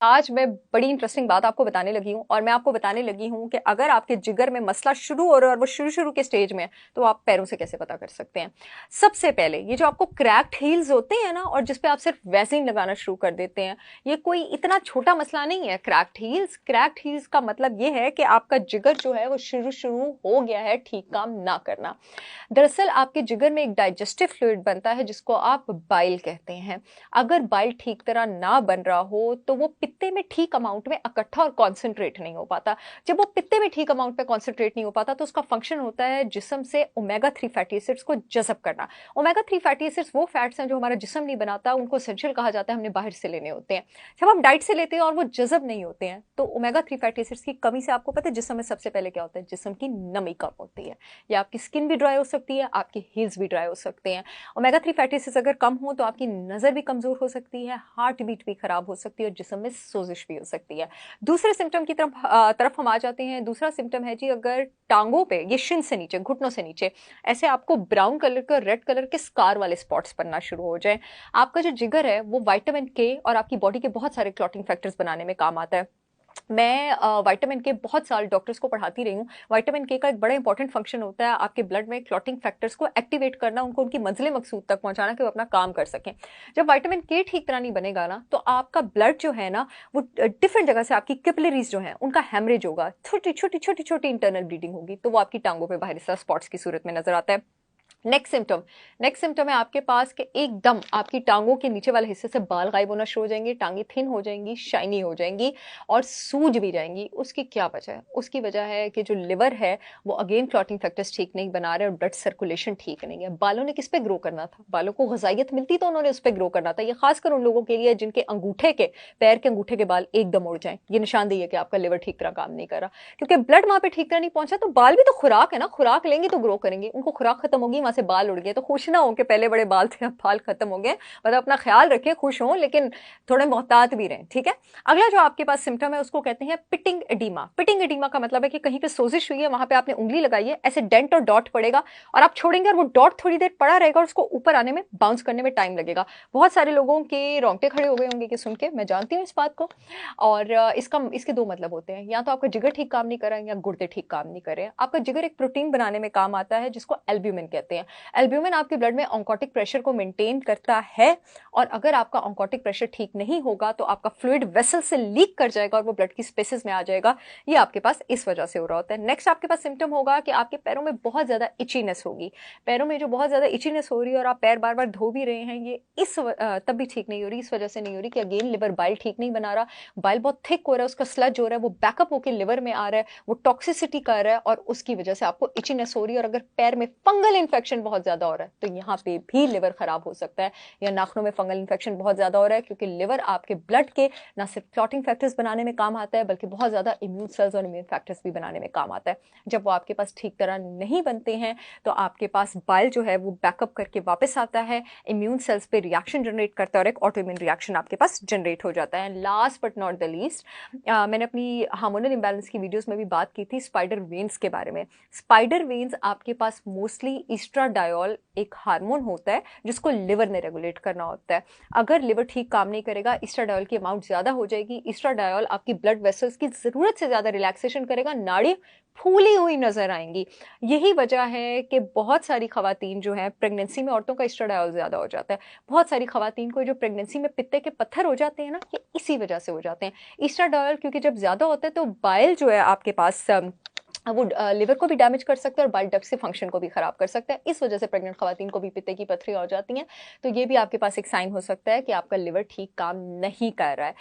आज मैं बड़ी इंटरेस्टिंग बात आपको बताने लगी हूँ और मैं आपको बताने लगी हूँ कि अगर आपके जिगर में मसला शुरू हो रहा है और वो शुरू शुरू के स्टेज में है तो आप पैरों से कैसे पता कर सकते हैं। सबसे पहले ये जो आपको क्रैक्ड हील्स होते हैं ना और जिसपे आप सिर्फ वैसलीन लगाना शुरू कर देते हैं, ये कोई इतना छोटा मसला नहीं है। क्रैक्ड हील्स का मतलब ये है कि आपका जिगर जो है वो शुरू शुरू हो गया है ठीक काम ना करना। दरअसल आपके जिगर में एक डाइजेस्टिव फ्लूइड बनता है जिसको आप बाइल कहते हैं। अगर बाइल ठीक तरह ना बन रहा हो तो वो पित्ते में ठीक अमाउंट में इकट्ठा और कॉन्सेंट्रेट नहीं हो पाता। जब वो पित्ते में ठीक अमाउंट में कॉन्सेंट्रेट नहीं हो पाता तो उसका फंक्शन होता है जिस्म से ओमेगा 3 फैटी एसिड्स को जज़ब करना। ओमेगा 3 फैटी एसिड्स वो फैट्स हैं जो हमारा जिस्म नहीं बनाता, उनको एसेंशियल कहा जाता है, हमने बाहर से लेने होते हैं। जब हम डाइट से लेते हैं और वो जज़ब नहीं होते हैं तो ओमेगा 3 फैटी एसिड्स की कमी से आपको पता है जिस्म में सबसे पहले क्या होता है, जिस्म की नमी कम होती है। या आपकी स्किन भी ड्राई हो सकती है, आपके हील्स भी ड्राई हो सकते हैं। ओमेगा 3 फैटी एसिड्स अगर कम हो तो आपकी नज़र भी कमज़ोर हो सकती है, हार्ट बीट भी खराब हो सकती है और जिस्म में सोजिश भी हो सकती है। दूसरे सिम्टम की तरफ हम आ जाते हैं। दूसरा सिम्टम है जी, अगर टांगों पे, ये शिन से नीचे, घुटनों से नीचे ऐसे आपको ब्राउन कलर के और रेड कलर के स्कार वाले स्पॉट्स बनना शुरू हो जाए। आपका जो जिगर है वो विटामिन के और आपकी बॉडी के बहुत सारे क्लॉटिंग फैक्टर्स बनाने में काम आता है। मैं विटामिन के बहुत साल डॉक्टर्स को पढ़ाती रही हूँ। विटामिन के का एक बड़ा इंपॉर्टेंट फंक्शन होता है आपके ब्लड में क्लॉटिंग फैक्टर्स को एक्टिवेट करना, उनको उनकी मंजिल मकसूद तक पहुंचाना कि वो अपना काम कर सकें। जब विटामिन के ठीक तरह नहीं बनेगा ना तो आपका ब्लड जो है ना वो डिफरेंट जगह से, आपकी कैपिलरीज जो है उनका हैमरेज होगा, छोटी छोटी छोटी छोटी इंटरनल ब्लीडिंग होगी, तो वो आपकी टांगों पे बाहरी स्पॉट्स की सूरत में नजर आता है। नेक्स्ट सिम्टम है आपके पास कि एकदम आपकी टांगों के नीचे वाले हिस्से से बाल गायब होना शुरू हो जाएंगे, टांगे थिन हो जाएंगी, शाइनी हो जाएंगी और सूज भी जाएंगी। उसकी क्या वजह है? उसकी वजह है कि जो लिवर है वो अगेन क्लॉटिंग फैक्टर्स ठीक नहीं बना रहे और ब्लड सर्कुलेशन ठीक नहीं है। बालों ने किस पे ग्रो करना था? बालों को ग़िज़ाइयत मिलती तो उन्होंने उस पर ग्रो करना था। ये खासकर उन लोगों के लिए जिनके अंगूठे के, पैर के अंगूठे के बाल एकदम उड़ जाएं, ये निशानदेही है कि आपका लिवर ठीक तरह काम नहीं कर रहा, क्योंकि ब्लड वहां पे ठीक तरह नहीं पहुंचा। तो बाल भी तो खुराक है ना, खुराक लेंगे तो ग्रो करेंगे, उनको खुराक खत्म होगी, वहां से बाल उड़ गए। तो खुश ना हो कि पहले बड़े बाल थे अब बाल खत्म हो गए, मतलब अपना ख्याल रखें, खुश हों लेकिन थोड़े मोहतात भी रहें, ठीक है। अगला जो आपके पास सिम्टम है उसको कहते हैं पिटिंग एडीमा। पिटिंग एडीमा का मतलब है कि कहीं पे सोजिश हुई है, वहां पे आपने उंगली लगाई है, ऐसे डेंट और डॉट पड़ेगा और आप छोड़ेंगे और वो डॉट थोड़ी देर पड़ा रहेगा और उसको ऊपर आने में, बाउंस करने में टाइम लगेगा। बहुत सारे लोगों के रोंगटे खड़े हो गए होंगे कि सुन के, मैं जानती हूँ इस बात को। और इसके दो मतलब होते हैं, या तो आपका जिगर ठीक काम नहीं कर रहा है या गुर्दे ठीक काम नहीं कर रहे हैं। आपका जिगर एक प्रोटीन बनाने में काम आता है जिसको एल्ब्यूमिन कहते हैं। एल्ब्यूमिन आपके ब्लड में ऑन्कोटिक प्रेशर को मेंटेन करता है और अगर आपका ऑन्कोटिक प्रेशर ठीक नहीं होगा तो आपका फ्लूइड वेसल से लीक कर जाएगा और वो ब्लड की स्पेसेस में आ जाएगा। ये आपके पास इस वजह से हो रहा होता है। नेक्स्ट आपके पास सिम्टम होगा कि आपके पैरों में बहुत ज्यादा इचीनेस होगी। पैरों में जो बहुत ज्यादा इचीनेस हो रही है और आप पैर बार बार धो भी रहे हैं, ये तब भी ठीक नहीं हो रही, इस वजह से नहीं हो रही कि अगेन लिवर बाइल ठीक नहीं बना रहा, बाइल बहुत थिक हो रहा है, उसका स्लज हो रहा है, वो बैकअप होकर लिवर में आ रहा है, वो टॉक्सिसिटी कर रहा है और उसकी वजह से आपको इचीनेस हो रही है। और अगर पैर में फंगल इन्फेक्शन बहुत ज्यादा हो रहा है तो यहाँ पे भी लिवर खराब हो सकता है। या नाखूनों में फंगल इन्फेक्शन बहुत ज्यादा हो रहा है, क्योंकि लिवर आपके ब्लड के ना सिर्फ क्लॉटिंग फैक्टर्स बनाने में काम आता है बल्कि बहुत ज्यादा इम्यून सेल्स और इम्यून फैक्टर्स भी बनाने में काम आता है। जब वो आपके पास ठीक तरह नहीं बनते हैं तो आपके पास बाइल जो है वो बैकअप करके वापस आता है, इम्यून सेल्स पे रिएक्शन जनरेट करता है और एक ऑटोइम्यून रिएक्शन आपके पास जनरेट हो जाता है। Last but not the least, मैंने अपनी हार्मोनल इम्बैलेंस की वीडियोस में भी बात की थी स्पाइडर वेन्स के बारे में। स्पाइडर वेन्स आपके पास मोस्टली ईस्ट्राडायोल एक हार्मोन होता है जिसको लिवर ने रेगुलेट करना होता है। अगर लिवर ठीक काम नहीं करेगा, ईस्ट्राडायोल की अमाउंट ज्यादा हो जाएगी। ईस्ट्राडायोल आपकी ब्लड वेसल्स की जरूरत से ज्यादा रिलैक्सेशन करेगा, नाड़ी फूली हुई नजर आएंगी। यही वजह है कि बहुत सारी खवातीन जो है, प्रेगनेंसी में औरतों का ईस्ट्राडायोल ज्यादा हो जाता है। बहुत सारी खवातीन को जो प्रेगनेंसी में पित्ते के पत्थर हो जाते हैं ना, ये इसी वजह से हो जाते हैं। ईस्ट्राडायोल क्योंकि जब ज्यादा होता है तो बाइल जो है आपके पास वो लिवर को भी डैमेज कर सकता है और बाइल डक्ट से फंक्शन को भी खराब कर सकता है। इस वजह से प्रेग्नेंट खवातीन को भी पित्ते की पथरी हो जाती हैं। तो ये भी आपके पास एक साइन हो सकता है कि आपका लिवर ठीक काम नहीं कर रहा है।